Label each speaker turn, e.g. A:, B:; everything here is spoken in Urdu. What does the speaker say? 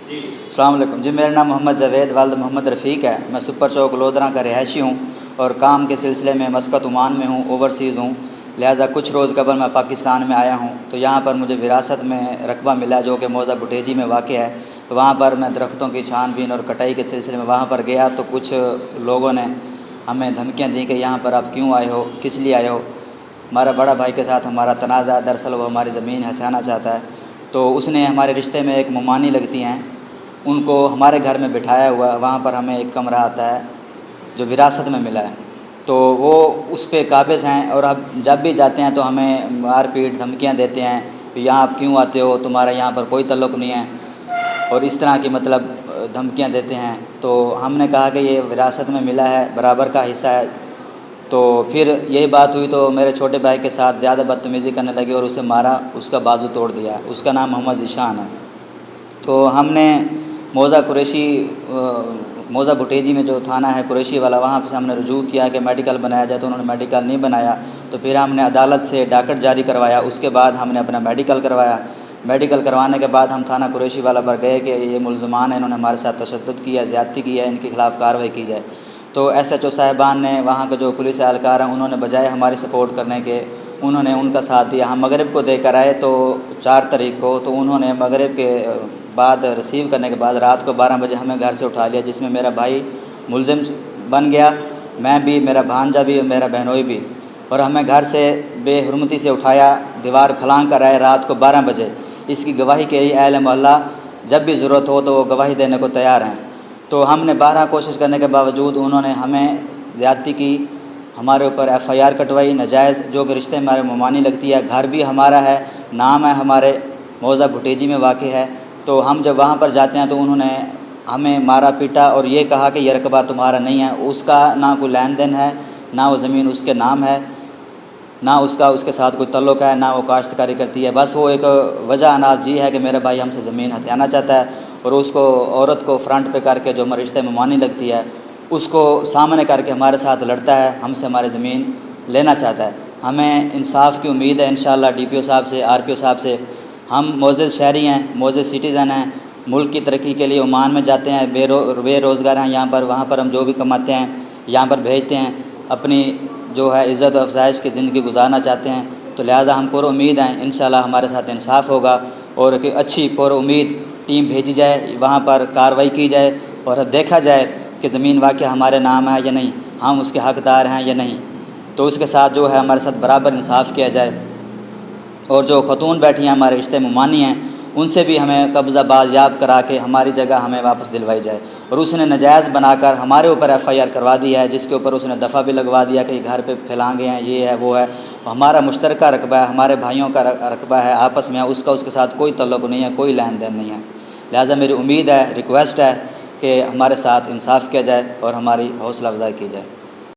A: السلام علیکم جی، میرا نام محمد جاوید والد محمد رفیق ہے۔ میں سپر چوک لودھراں کا رہائشی ہوں اور کام کے سلسلے میں مسقط عمان میں ہوں، اوورسیز ہوں، لہٰذا کچھ روز قبل میں پاکستان میں آیا ہوں۔ تو یہاں پر مجھے وراثت میں رقبہ ملا جو کہ موضع بٹیجی میں واقع ہے۔ تو وہاں پر میں درختوں کی چھان بین اور کٹائی کے سلسلے میں وہاں پر گیا تو کچھ لوگوں نے ہمیں دھمکیاں دیں کہ یہاں پر آپ کیوں آئے ہو، کس لیے آئے ہو۔ ہمارا بڑا بھائی کے ساتھ ہمارا تنازع، دراصل وہ ہماری زمین ہتھیانا چاہتا ہے۔ تو اس نے ہمارے رشتے میں ایک ممانی لگتی ہیں، ان کو ہمارے گھر میں بٹھایا ہوا ہے۔ وہاں پر ہمیں ایک کمرہ آتا ہے جو وراثت میں ملا ہے، تو وہ اس پہ قابض ہیں اور اب جب بھی جاتے ہیں تو ہمیں مار پیٹ دھمکیاں دیتے ہیں کہ یہاں آپ کیوں آتے ہو، تمہارا یہاں پر کوئی تعلق نہیں ہے، اور اس طرح کی مطلب دھمکیاں دیتے ہیں۔ تو ہم نے کہا کہ یہ وراثت میں ملا ہے، برابر کا حصہ ہے۔ تو پھر یہی بات ہوئی تو میرے چھوٹے بھائی کے ساتھ زیادہ بدتمیزی کرنے لگے اور اسے مارا، اس کا بازو توڑ دیا۔ اس کا نام محمد ذیشان ہے۔ تو ہم نے موضع بٹیجی میں جو تھانہ ہے قریشی والا، وہاں سے ہم نے رجوع کیا کہ میڈیکل بنایا جائے، تو انہوں نے میڈیکل نہیں بنایا۔ تو پھر ہم نے عدالت سے ڈاکٹ جاری کروایا، اس کے بعد ہم نے اپنا میڈیکل کروایا۔ میڈیکل کروانے کے بعد ہم تھانہ قریشی والا پر گئے کہ یہ ملزمان ہیں، انہوں نے ہمارے ساتھ تشدد کیا، زیادتی کی ہے، ان کے خلاف کارروائی کی جائے۔ تو ایس ایچ او صاحبان نے، وہاں کے جو پولیس اہلکار ہیں، انہوں نے بجائے ہماری سپورٹ کرنے کے، انہوں نے ان کا ساتھ دیا۔ ہم مغرب کو دے کر آئے تو 4 تاریخ کو، تو انہوں نے مغرب کے بعد ریسیو کرنے کے بعد رات کو 12 بجے ہمیں گھر سے اٹھا لیا، جس میں میرا بھائی ملزم بن گیا، میں بھی، میرا بھانجا بھی اور میرا بہنوئی بھی، اور ہمیں گھر سے بے حرمتی سے اٹھایا، دیوار پھلانگ کر آئے رات کو 12 بجے۔ اس کی گواہی کے لیے اہل محلہ جب بھی ضرورت ہو تو وہ گواہی دینے کو تیار ہیں۔ تو ہم نے 12 کوشش کرنے کے باوجود انہوں نے ہمیں زیادتی کی، ہمارے اوپر ایف آئی آر کٹوائی ناجائز، جو کہ رشتے ہمارے ممانی لگتی ہے، گھر بھی ہمارا ہے، نام ہے ہمارے، موضع بٹیجی میں واقع ہے۔ تو ہم جب وہاں پر جاتے ہیں تو انہوں نے ہمیں مارا پیٹا اور یہ کہا کہ یہ رقبہ تمہارا نہیں ہے۔ اس کا نہ کوئی لین دین ہے، نہ وہ زمین اس کے نام ہے، نہ اس کا اس کے ساتھ کوئی تعلق ہے، نہ وہ کاشتکاری کرتی ہے۔ بس وہ ایک وجہ اناج یہ ہے کہ میرا بھائی ہم سے زمین ہتھیانا چاہتا ہے، اور اس کو عورت کو فرنٹ پہ کر کے، جو ہمارے رشتے ممانی لگتی ہے، اس کو سامنے کر کے ہمارے ساتھ لڑتا ہے، ہم سے ہماری زمین لینا چاہتا ہے۔ ہمیں انصاف کی امید ہے انشاءاللہ ڈی پی او صاحب سے، آر پی او صاحب سے۔ ہم معزز شہری ہیں، معزز سٹیزن ہیں، ملک کی ترقی کے لیے عمان میں جاتے ہیں، بے روزگار ہیں یہاں پر، وہاں پر ہم جو بھی کماتے ہیں یہاں پر بھیجتے ہیں، اپنی جو ہے عزت و افزائش کی زندگی گزارنا چاہتے ہیں۔ تو لہٰذا ہم پر امید ہیں انشاءاللہ ہمارے ساتھ انصاف ہوگا، اور ایک اچھی پر امید ٹیم بھیجی جائے، وہاں پر کارروائی کی جائے اور اب دیکھا جائے کہ زمین واقعہ ہمارے نام ہے یا نہیں، ہم اس کے حقدار ہیں یا نہیں۔ تو اس کے ساتھ جو ہے ہمارے ساتھ برابر انصاف کیا جائے، اور جو خاتون بیٹھی ہیں ہمارے رشتے ممانی ہیں، ان سے بھی ہمیں قبضہ بازیاب کرا کے ہماری جگہ ہمیں واپس دلوائی جائے۔ اور اس نے ناجائز بنا کر ہمارے اوپر ایف آئی آر کروا دی ہے، جس کے اوپر اس نے دفعہ بھی لگوا دیا کہ یہ گھر پہ پھیلانگے ہیں، یہ ہے وہ ہے۔ ہمارا مشترکہ رقبہ ہے، ہمارے بھائیوں کا رقبہ ہے، آپس میں اس کا اس کے ساتھ کوئی تعلق نہیں ہے، کوئی لین دین نہیں ہے۔ لہٰذا میری امید ہے، ریکویسٹ ہے کہ ہمارے ساتھ انصاف کیا جائے اور ہماری حوصلہ افزائی کی جائے۔